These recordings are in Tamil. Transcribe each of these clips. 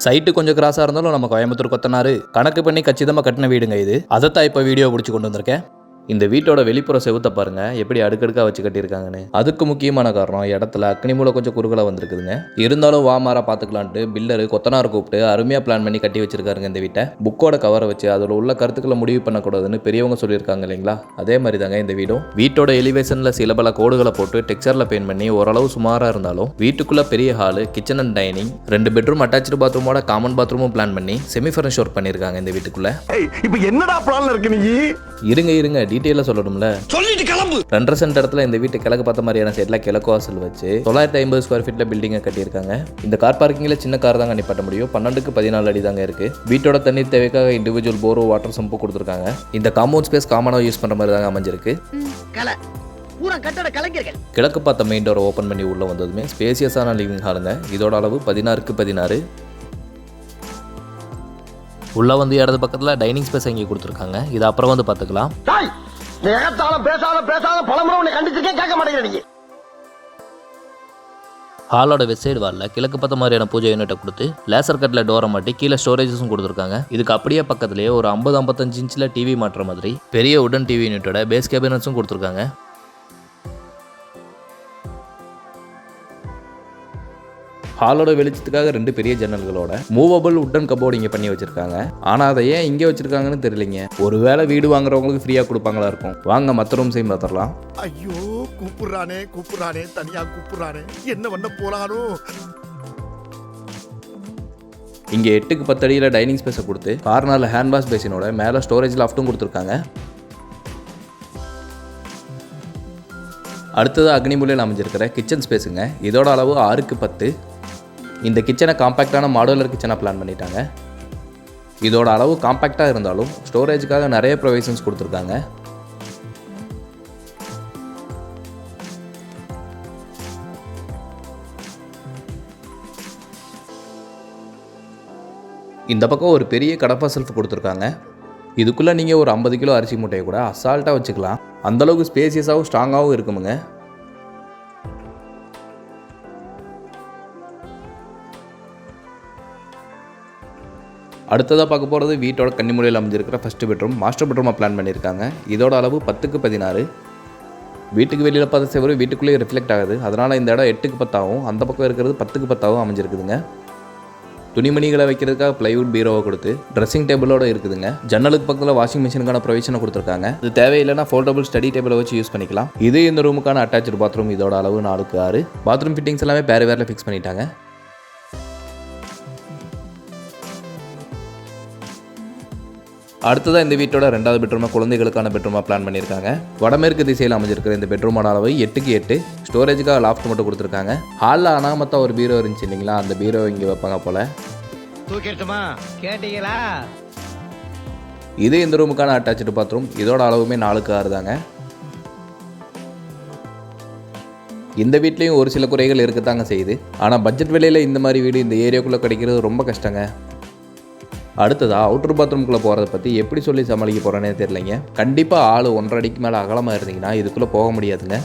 சைட்டு கொஞ்சம் கிராஸாக இருந்தாலும் நம்ம கோயம்புத்தூர் கொத்தனார் கணக்கு பண்ணி கச்சிதமாக கட்டின வீடுங்க இது. அதைத்தான் இப்போ வீடியோ பிடிச்சி கொண்டு வந்திருக்கேன். இந்த வீட்டோட வெளிப்புற செவுத்தை பாருங்க எப்படி அடுக்கடுக்காக வச்சு கட்டியிருக்காங்கன்னு. அதுக்கு முக்கியமான காரணம் இடத்துல அக்னி மூலை கொஞ்சம் குறுகலாக வந்திருக்குதுங்க. இருந்தாலும் வாமாரா பார்த்துக்கலான்ட்டு பில்லரு கொத்தனார் கூப்பிட்டு அருமையாக பிளான் பண்ணி கட்டி வச்சிருக்காருங்க இந்த வீட்டை. புக்கோட கவரை வச்சு அதில் உள்ள கருத்துக்களை முடிவு பண்ணக்கூடாதுன்னு பெரியவங்க சொல்லியிருக்காங்க இல்லைங்களா, அதே மாதிரி தாங்க இந்த வீடும். வீட்டோட எலிவேஷனில் சில பல கோடுகளை போட்டு டெக்ஸ்சரில் பெயிண்ட் பண்ணி ஓரளவு சுமாராக இருந்தாலும் வீட்டுக்குள்ள பெரிய hall, kitchen and dining, 2 bedroom attach பாத்ரூமோட காமன் பாத்ரூமும் பிளான் பண்ணி செமி ஃபர்னிஷ் ஒர்க் பண்ணியிருக்காங்க இந்த வீட்டுக்குள்ள. இப்போ என்னடா பிளான்ல இருக்கு நீ? இருங்க டீட்டெயிலாக சொல்லணும்ல, சொல்லிட்டு கிளம்பு. 2.5 சென்ட் இடத்துல இந்த வீட்டு கிழக்கு பார்த்த மாதிரியான சைட்ல கிழக்கு வாசல் வச்சு 950 ஸ்கொயர் ஃபீட்ல பில்டிங்கை கட்டியிருக்காங்க. இந்த கார் பார்க்கிங்ல சின்ன கார் தாங்க நிப்பாட்ட முடியும். 12க்கு 14 அடி தாங்க இருக்கு. வீட்டோட தண்ணீர் தேவைக்காக இண்டிவிஜுவல் போரோ வாட்டர் சம்பு கொடுத்துருக்காங்க. இந்த காம்பவுண்ட் ஸ்பேஸ் காமனாக யூஸ் பண்ற மாதிரி தாங்க அமைஞ்சிருக்கு. கிழக்கு பார்த்த மெயின் டோரை ஓப்பன் பண்ணி உள்ள வந்ததுமே ஸ்பேசியஸான லிவிங் ஹாலுங்க. இதோட அளவு 16க்கு 16. உள்ள வந்து இடது பக்கத்தில் டைனிங் ஸ்பேஸ் இங்கே கொடுத்துருக்காங்க. இது அப்புறம் வந்து பார்த்துக்கலாம். ஹாலோட வெஸ்ட் சைடு வாலில் கிழக்கு பார்த்த மாதிரியான பூஜை யூனிட்டை கொடுத்து லேசர் கட்டில் டோரை மாட்டி கீழே ஸ்டோரேஜஸும் கொடுத்துருக்காங்க. இதுக்கு அப்படியே பக்கத்துலேயே ஒரு 50-55 இன்ச்சில் டிவி மாட்டுற மாதிரி பெரிய உடன் டிவி யூனிட்டோட பேஸ் கேபினட்ஸும் கொடுத்துருக்காங்க. ஹாலோட வெளிச்சத்துக்காக 2 பெரிய ஜன்னல்களோட மூவபிள் உட்டன் கபோர்டு இங்கே பண்ணி வச்சிருக்காங்க. ஆனால் அதை ஏன் இங்கே வச்சிருக்காங்கன்னு தெரியலைங்க. ஒருவேளை வீடு வாங்குறவங்களுக்கு ஃப்ரீயாக கொடுப்பாங்களா இருக்கும். வாங்க மற்ற ரூம்ஸையும் பார்த்துடலாம். ஐயோ கூப்பிடுறானே தனியா கூப்பிடுறானே, என்ன பண்ண போறானோ. இங்கே 8க்கு 10 அடியில் டைனிங் ஸ்பேஸை கொடுத்து கார்னரில் ஹேண்ட் வாஷ் பேசினோட மேலே ஸ்டோரேஜ் லாஃப்ட்டும் கொடுத்துருக்காங்க. அடுத்தது அக்னி மூலையில் அமைஞ்சிருக்கிற கிச்சன் ஸ்பேஸுங்க. இதோட அளவு 6க்கு 10. இந்த கிச்சனை காம்பேக்டான மாடுலர் கிச்சனாக பிளான் பண்ணிட்டாங்க. இதோட அளவு காம்பேக்டாக இருந்தாலும் ஸ்டோரேஜுக்காக நிறைய ப்ரொவிஷன்ஸ் கொடுத்துருக்காங்க. இந்த பக்கம் ஒரு பெரிய கடப்பா செல்ஃப் கொடுத்துருக்காங்க. இதுக்குள்ளே நீங்கள் ஒரு 50 கிலோ அரிசி மூட்டையை கூட அசால்ட்டாக வச்சுக்கலாம். அந்தளவுக்கு ஸ்பேசியஸாகவும் ஸ்ட்ராங்காகவும் இருக்குமுங்க. அடுத்ததாக பார்க்க போகிறது வீட்டோட கன்னிமூலையில் அமைஞ்சிருக்கிற ஃபஸ்ட்டு பெட்ரூம். மாஸ்டர் பெட்ரூமாக பிளான் பண்ணியிருக்காங்க. இதோட அளவு 10க்கு 16. வீட்டுக்கு வெளியில் பார்த்த செவரு வீட்டுக்குள்ளேயே ரிஃப்ளெக்ட் ஆகுது. அதனால் இந்த இடம் 8க்கு 10 ஆகும். அந்த பக்கம் இருக்கிறது 10க்கு 10 அமைஞ்சிருக்குதுங்க. துணிமணிகளை வைக்கிறதுக்காக பிளைவுட் பீரோவை கொடுத்து ட்ரெஸ்ஸிங் டேபிளோட இருக்குதுங்க. ஜன்னலுக்கு பக்கத்தில் வாஷிங் மிஷினுக்கான ப்ரொவிஷனை கொடுத்துருக்காங்க. இது தேவையில்லைன்னா ஃபோல்டபுள் ஸ்டடி டேபிளை வச்சு யூஸ் பண்ணிக்கலாம். இது இந்த ரூமுக்கான அட்டாச்சு பாத்ரூம். இதோட அளவு 4க்கு 6. பாத்ரூம் ஃபிட்டிங்ஸ் எல்லாமே வேறு ஃபிக்ஸ் பண்ணிட்டாங்க. அடுத்ததாக இந்த வீட்டோட 2வது பெட்ரூமை குழந்தைகளுக்கான பெட்ரூமாக பிளான் பண்ணியிருக்காங்க. வடமேற்கு திசையில் அமைஞ்சிருக்கிற இந்த பெட்ரூமோட அளவு 8க்கு 8. ஸ்டோரேஜுக்காக லாஃப்ட் மட்டும் கொடுத்துருக்காங்க. ஹாலில் அனாமத்தா ஒரு பீரோ இருந்துச்சு இல்லைங்களா, அந்த பீரோ இங்கே வைப்பாங்க போல. இது இந்த ரூமுக்கான அட்டாச்சு பாத்ரூம். இதோட அளவுமே 4க்கு 6 தாங்க. இந்த வீட்லேயும் ஒரு சில குறைகள் இருக்கத்தாங்க செய்யுது. ஆனால் பட்ஜெட் விலையில் இந்த மாதிரி வீடு இந்த ஏரியாக்குள்ளே கிடைக்கிறது ரொம்ப கஷ்டங்க. அடுத்ததாக அவுட்டர் பாத்ரூம்குள்ளே போகிறத பற்றி எப்படி சொல்லி சமாளிக்க போகிறேன்னே தெரியலைங்க. கண்டிப்பாக ஆள் 1.5 அடிக்கு மேலே அகலமாக இருந்தீங்கன்னா இதுக்குள்ளே போக முடியாதுங்க.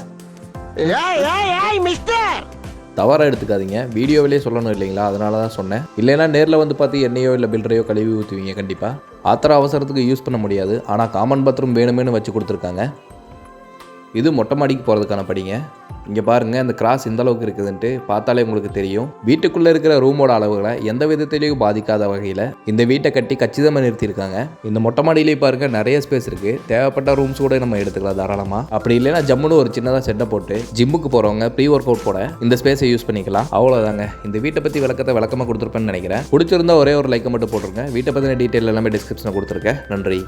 தவறாக எடுத்துக்காதீங்க, வீடியோவிலே சொல்லணும் இல்லைங்களா, அதனால தான் சொன்னேன். இல்லைன்னா நேரில் வந்து பார்த்து எண்ணெயோ இல்லை பில்டரையோ கழுவி ஊற்றுவீங்க. கண்டிப்பாக ஆத்திர அவசரத்துக்கு யூஸ் பண்ண முடியாது. ஆனால் காமன் பாத்ரூம் வேணுமேனு வச்சு கொடுத்துருக்காங்க. இது மொட்டை மாடிக்கு போகிறதுக்கான படிங்க. இங்கே பாருங்கள், இந்த கிராஸ் இந்த அளவுக்கு இருக்குதுன்ட்டு பார்த்தாலே உங்களுக்கு தெரியும். வீட்டுக்குள்ளே இருக்கிற ரூமோட அளவுகளை எந்த விதத்திலையும் பாதிக்காத வகையில் இந்த வீட்டை கட்டி கச்சிதமாக நிறுத்தியிருக்காங்க. இந்த மொட்டை மாடியிலேயே பாருங்கள் நிறைய ஸ்பேஸ் இருக்குது. தேவைப்பட்ட ரூம்ஸ் கூட நம்ம எடுத்துக்கலாம் தாராளமாக. அப்படி இல்லைன்னா ஜம்முன்னு ஒரு சின்னதாக செட்டை போட்டு ஜிம்முக்கு போகிறவங்க ப்ரீ ஒர்க் அவுட் போட இந்த ஸ்பேஸை யூஸ் பண்ணிக்கலாம். அவ்வளோதாங்க. இந்த வீட்டை பற்றி விளக்கமாக கொடுத்துருப்பேன்னு நினைக்கிறேன். பிடிச்சிருந்தா ஒரே ஒரு லைக்கை மட்டும் போட்டுருங்க. வீட்டை பற்றின டீட்டெயில் எல்லாமே டிஸ்கிரிப்ஷனில் கொடுத்துருக்கேன். நன்றி.